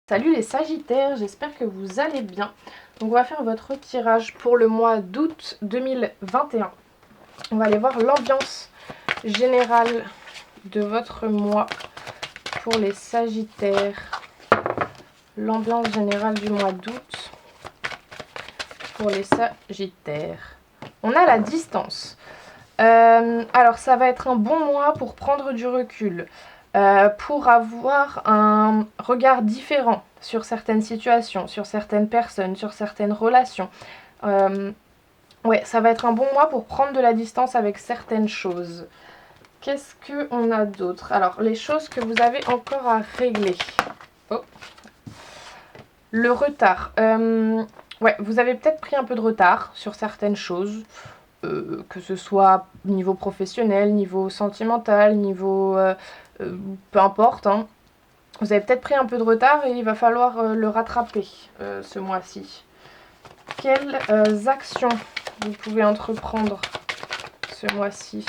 Salut les Sagittaires, j'espère que vous allez bien. Donc on va faire votre tirage pour le mois d'août 2021. On va aller voir l'ambiance générale de votre mois pour les Sagittaires. L'ambiance générale du mois d'août pour les Sagittaires. On a la distance. Alors ça va être un bon mois pour prendre du recul. Pour avoir un regard différent sur certaines situations, sur certaines personnes, sur certaines relations. Ouais, ça va être un bon mois pour prendre de la distance avec certaines choses. Qu'est-ce qu'on a d'autre? Alors, les choses que vous avez encore à régler. Oh. Le retard. Ouais, vous avez peut-être pris un peu de retard sur certaines choses. Que ce soit niveau professionnel, niveau sentimental, niveau... peu importe, hein. Vous avez peut-être pris un peu de retard et il va falloir le rattraper ce mois-ci. Quelles actions vous pouvez entreprendre ce mois-ci?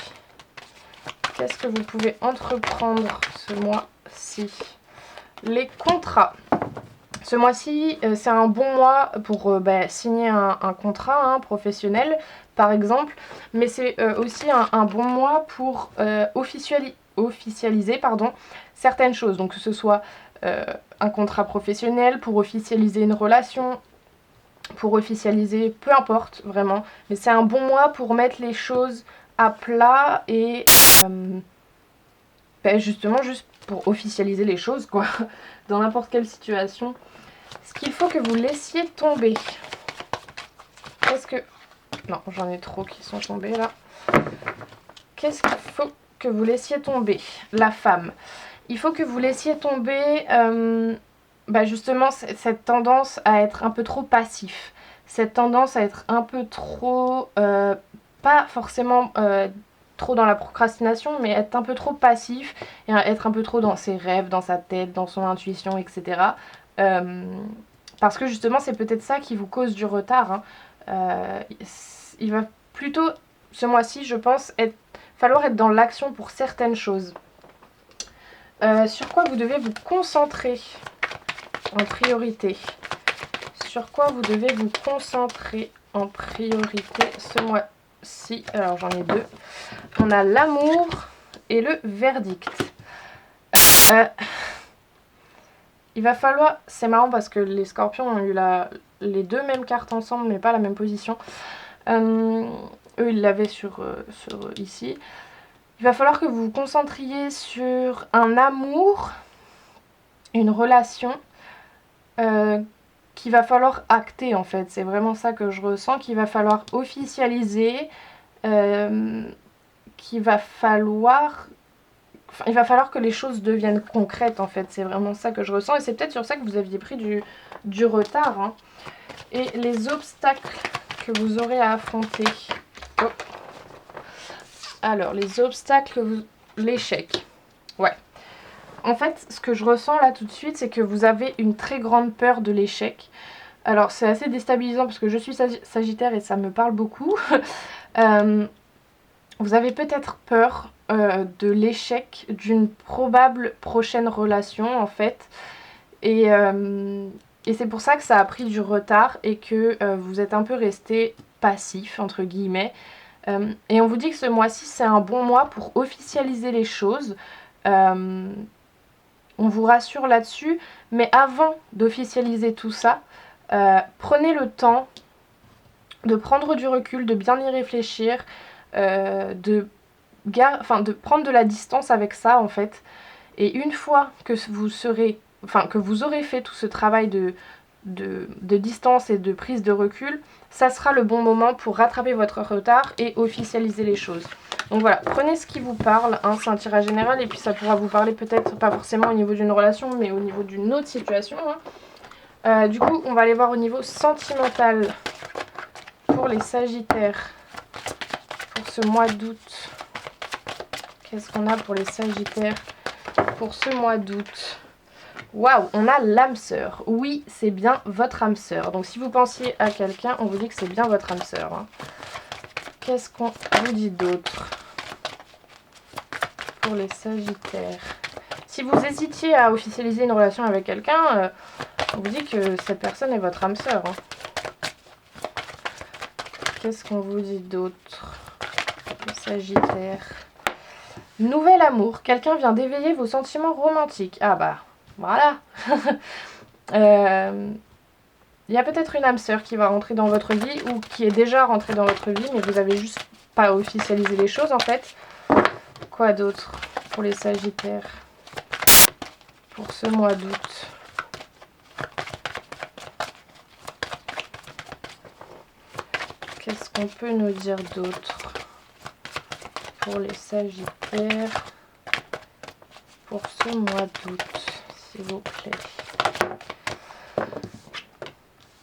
Qu'est-ce que vous pouvez entreprendre ce mois-ci? Les contrats. Ce mois-ci, c'est un bon mois pour signer un contrat professionnel, par exemple. Mais c'est aussi un bon mois pour officialiser certaines choses. Donc que ce soit un contrat professionnel, pour officialiser une relation, pour officialiser, peu importe vraiment. Mais c'est un bon mois pour mettre les choses à plat et justement juste pour officialiser les choses, quoi, dans n'importe quelle situation. Ce qu'il faut que vous laissiez tomber. Qu'est-ce que... Non, j'en ai trop qui sont tombés là. Qu'est-ce qu'il faut que vous laissiez tomber? La femme. Il faut que vous laissiez tomber justement cette tendance à être un peu trop passif. Cette tendance à être un peu trop... pas forcément trop dans la procrastination, mais être un peu trop passif et être un peu trop dans ses rêves, dans sa tête, dans son intuition, etc. Parce que justement, c'est peut-être ça qui vous cause du retard. Il va plutôt, ce mois-ci, je pense, falloir être dans l'action pour certaines choses. Sur quoi vous devez vous concentrer en priorité? Sur quoi vous devez vous concentrer en priorité ce mois-ci? Alors, j'en ai deux. On a l'amour et le verdict. Il va falloir... C'est marrant parce que les scorpions ont eu les deux mêmes cartes ensemble, mais pas la même position. Eux, ils l'avaient sur ici. Il va falloir que vous vous concentriez sur un amour, une relation qu'il va falloir acter, en fait. C'est vraiment ça que je ressens, qu'il va falloir officialiser, qu'il va falloir... Enfin, il va falloir que les choses deviennent concrètes, en fait. C'est vraiment ça que je ressens. Et c'est peut-être sur ça que vous aviez pris du retard. Hein. Et les obstacles que vous aurez à affronter. Oh. Alors, les obstacles, l'échec. Ouais. En fait, ce que je ressens là tout de suite, c'est que vous avez une très grande peur de l'échec. Alors, c'est assez déstabilisant parce que je suis Sagittaire et ça me parle beaucoup. Vous avez peut-être peur de l'échec d'une probable prochaine relation, en fait. Et c'est pour ça que ça a pris du retard et que vous êtes un peu resté passif, entre guillemets. Et on vous dit que ce mois-ci, c'est un bon mois pour officialiser les choses. On vous rassure là-dessus. Mais avant d'officialiser tout ça, prenez le temps de prendre du recul, de bien y réfléchir, de prendre de la distance avec ça, en fait. Et une fois que vous aurez fait tout ce travail de distance et de prise de recul, ça sera le bon moment pour rattraper votre retard et officialiser les choses. Donc voilà, prenez ce qui vous parle, hein, c'est un tirage général et puis ça pourra vous parler peut-être pas forcément au niveau d'une relation mais au niveau d'une autre situation. Hein. Du coup, on va aller voir au niveau sentimental pour les Sagittaires pour ce mois d'août. Qu'est-ce qu'on a pour les Sagittaires pour ce mois d'août? Waouh, on a l'âme sœur. Oui, c'est bien votre âme sœur. Donc si vous pensiez à quelqu'un, on vous dit que c'est bien votre âme sœur. Hein. Qu'est-ce qu'on vous dit d'autre pour les Sagittaires? Si vous hésitiez à officialiser une relation avec quelqu'un, on vous dit que cette personne est votre âme sœur. Hein. Qu'est-ce qu'on vous dit d'autre? Le Sagittaire. Nouvel amour. Quelqu'un vient d'éveiller vos sentiments romantiques. Ah bah, voilà. Il y a peut-être une âme sœur qui va rentrer dans votre vie ou qui est déjà rentrée dans votre vie, mais vous avez juste pas officialisé les choses en fait. Quoi d'autre pour les Sagittaires pour ce mois d'août? Qu'est-ce qu'on peut nous dire d'autre pour les Sagittaires pour ce mois d'août, s'il vous plaît?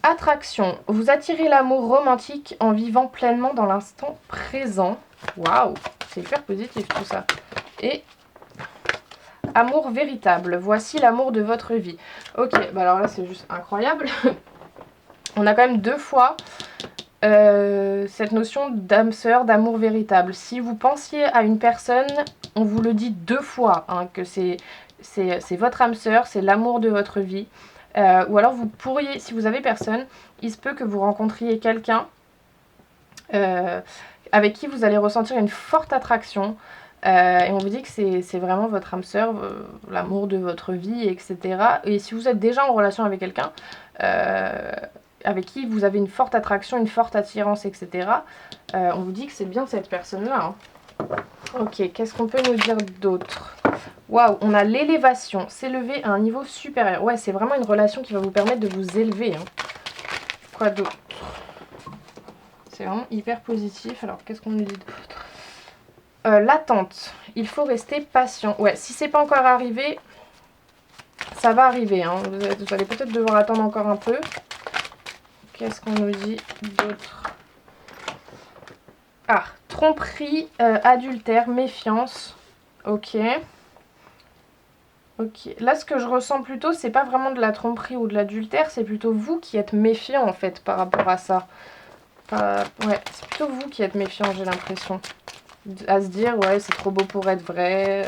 Attraction. Vous attirez l'amour romantique en vivant pleinement dans l'instant présent. Waouh, c'est hyper positif tout ça. Et amour véritable. Voici l'amour de votre vie. Ok, bah alors là c'est juste incroyable. On a quand même 2 fois cette notion d'âme sœur, d'amour véritable. Si vous pensiez à une personne, on vous le dit 2 fois, hein, que c'est votre âme sœur, c'est l'amour de votre vie. Ou alors vous pourriez, si vous avez personne, il se peut que vous rencontriez quelqu'un avec qui vous allez ressentir une forte attraction. Et on vous dit que c'est vraiment votre âme sœur, l'amour de votre vie, etc. Et si vous êtes déjà en relation avec quelqu'un avec qui vous avez une forte attraction, une forte attirance, etc., on vous dit que c'est bien cette personne-là. Hein. Ok, qu'est-ce qu'on peut nous dire d'autre? Waouh, on a l'élévation, s'élever à un niveau supérieur. Ouais, c'est vraiment une relation qui va vous permettre de vous élever. Hein. Quoi d'autre? C'est vraiment hyper positif. Alors, qu'est-ce qu'on nous dit d'autre? L'attente. Il faut rester patient. Ouais, si c'est pas encore arrivé, ça va arriver. Hein. Vous allez peut-être devoir attendre encore un peu. Qu'est-ce qu'on nous dit d'autre? Ah, tromperie, adultère, méfiance. Ok. Ok. Là, ce que je ressens plutôt, c'est pas vraiment de la tromperie ou de l'adultère, c'est plutôt vous qui êtes méfiant en fait par rapport à ça. Ouais, c'est plutôt vous qui êtes méfiant, j'ai l'impression. À se dire, ouais, c'est trop beau pour être vrai,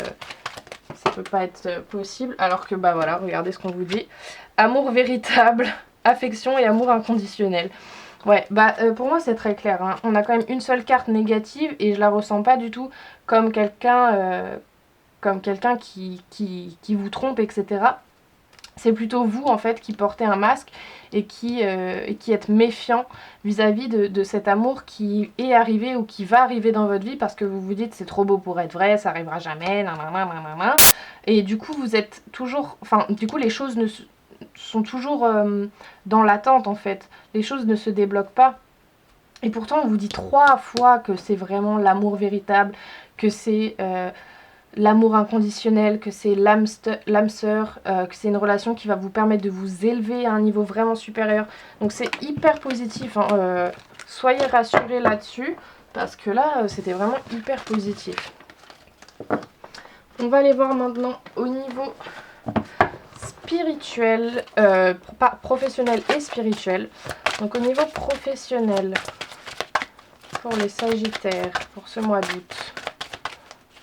ça peut pas être possible. Alors que, bah voilà, regardez ce qu'on vous dit. Amour véritable, affection et amour inconditionnel. Ouais, bah pour moi c'est très clair. Hein. On a quand même une seule carte négative et je la ressens pas du tout comme quelqu'un qui vous trompe, etc. C'est plutôt vous en fait qui portez un masque et qui êtes méfiant vis-à-vis de cet amour qui est arrivé ou qui va arriver dans votre vie parce que vous vous dites c'est trop beau pour être vrai, ça arrivera jamais, nanana. Et du coup vous êtes toujours, enfin du coup les choses sont toujours dans l'attente en fait, les choses ne se débloquent pas. Et pourtant on vous dit 3 fois que c'est vraiment l'amour véritable, que c'est l'amour inconditionnel, que c'est l'âme sœur, que c'est une relation qui va vous permettre de vous élever à un niveau vraiment supérieur. Donc c'est hyper positif, hein. Soyez rassurés là-dessus, parce que là, c'était vraiment hyper positif. On va aller voir maintenant au niveau spirituel, professionnel et spirituel. Donc au niveau professionnel, pour les Sagittaires, pour ce mois d'août.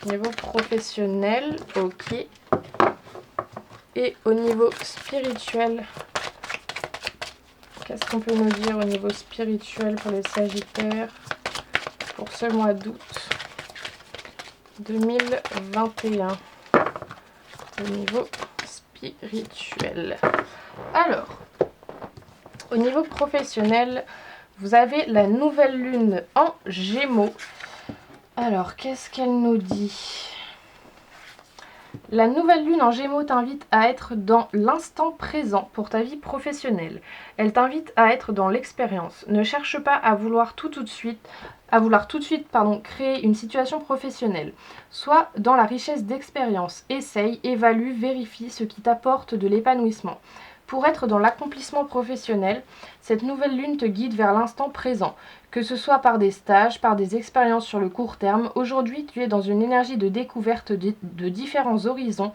Niveau professionnel, ok. Et au niveau spirituel, qu'est-ce qu'on peut nous dire au niveau spirituel pour les Sagittaires pour ce mois d'août 2021 au niveau spirituel? Alors, au niveau professionnel, vous avez la nouvelle lune en Gémeaux. Alors, qu'est-ce qu'elle nous dit? La nouvelle lune en Gémeaux t'invite à être dans l'instant présent pour ta vie professionnelle. Elle t'invite à être dans l'expérience. Ne cherche pas à vouloir tout de suite, créer une situation professionnelle. Sois dans la richesse d'expérience. Essaye, évalue, vérifie ce qui t'apporte de l'épanouissement. Pour être dans l'accomplissement professionnel, cette nouvelle lune te guide vers l'instant présent. Que ce soit par des stages, par des expériences sur le court terme, aujourd'hui tu es dans une énergie de découverte de différents horizons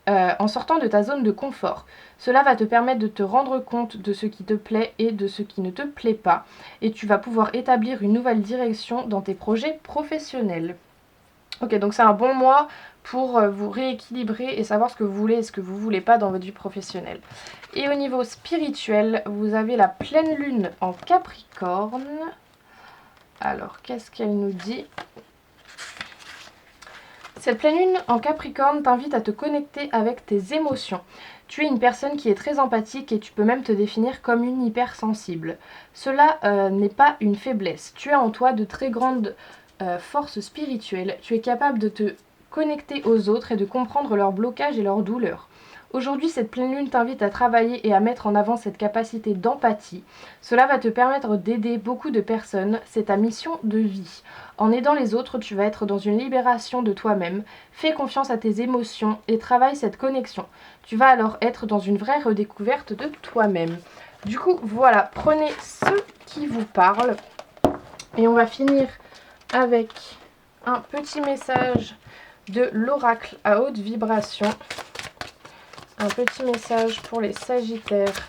en sortant de ta zone de confort. Cela va te permettre de te rendre compte de ce qui te plaît et de ce qui ne te plaît pas. Et tu vas pouvoir établir une nouvelle direction dans tes projets professionnels. Ok, donc c'est un bon mois pour vous rééquilibrer et savoir ce que vous voulez et ce que vous voulez pas dans votre vie professionnelle. Et au niveau spirituel, vous avez la pleine lune en Capricorne. Alors, qu'est-ce qu'elle nous dit ? Cette pleine lune en Capricorne t'invite à te connecter avec tes émotions. Tu es une personne qui est très empathique et tu peux même te définir comme une hypersensible. Cela n'est pas une faiblesse. Tu as en toi de très grandes forces spirituelles. Tu es capable de te connecter aux autres et de comprendre leurs blocages et leurs douleurs. Aujourd'hui, cette pleine lune t'invite à travailler et à mettre en avant cette capacité d'empathie. Cela va te permettre d'aider beaucoup de personnes. C'est ta mission de vie. En aidant les autres, tu vas être dans une libération de toi-même. Fais confiance à tes émotions et travaille cette connexion. Tu vas alors être dans une vraie redécouverte de toi-même. Du coup, voilà, prenez ce qui vous parle. Et on va finir avec un petit message de l'oracle à haute vibration. Un petit message pour les Sagittaires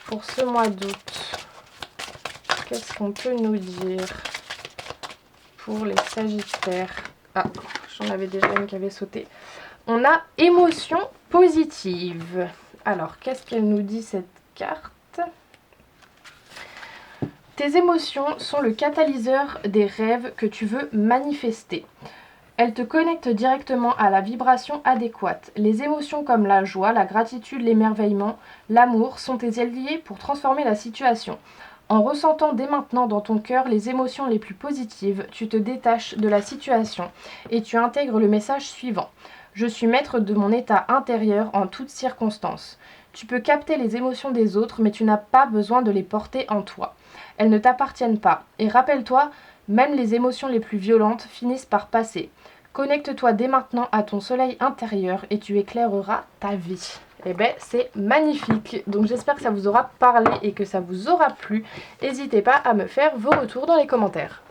pour ce mois d'août. Qu'est-ce qu'on peut nous dire pour les Sagittaires? Ah, j'en avais déjà une qui avait sauté. On a émotion positive. Alors, qu'est-ce qu'elle nous dit cette carte? Tes émotions sont le catalyseur des rêves que tu veux manifester. Elles te connectent directement à la vibration adéquate. Les émotions comme la joie, la gratitude, l'émerveillement, l'amour sont tes alliés pour transformer la situation. En ressentant dès maintenant dans ton cœur les émotions les plus positives, tu te détaches de la situation et tu intègres le message suivant. Je suis maître de mon état intérieur en toutes circonstances. Tu peux capter les émotions des autres, mais tu n'as pas besoin de les porter en toi. Elles ne t'appartiennent pas. Et rappelle-toi, même les émotions les plus violentes finissent par passer. Connecte-toi dès maintenant à ton soleil intérieur et tu éclaireras ta vie. Eh bien, c'est magnifique. Donc j'espère que ça vous aura parlé et que ça vous aura plu. N'hésitez pas à me faire vos retours dans les commentaires.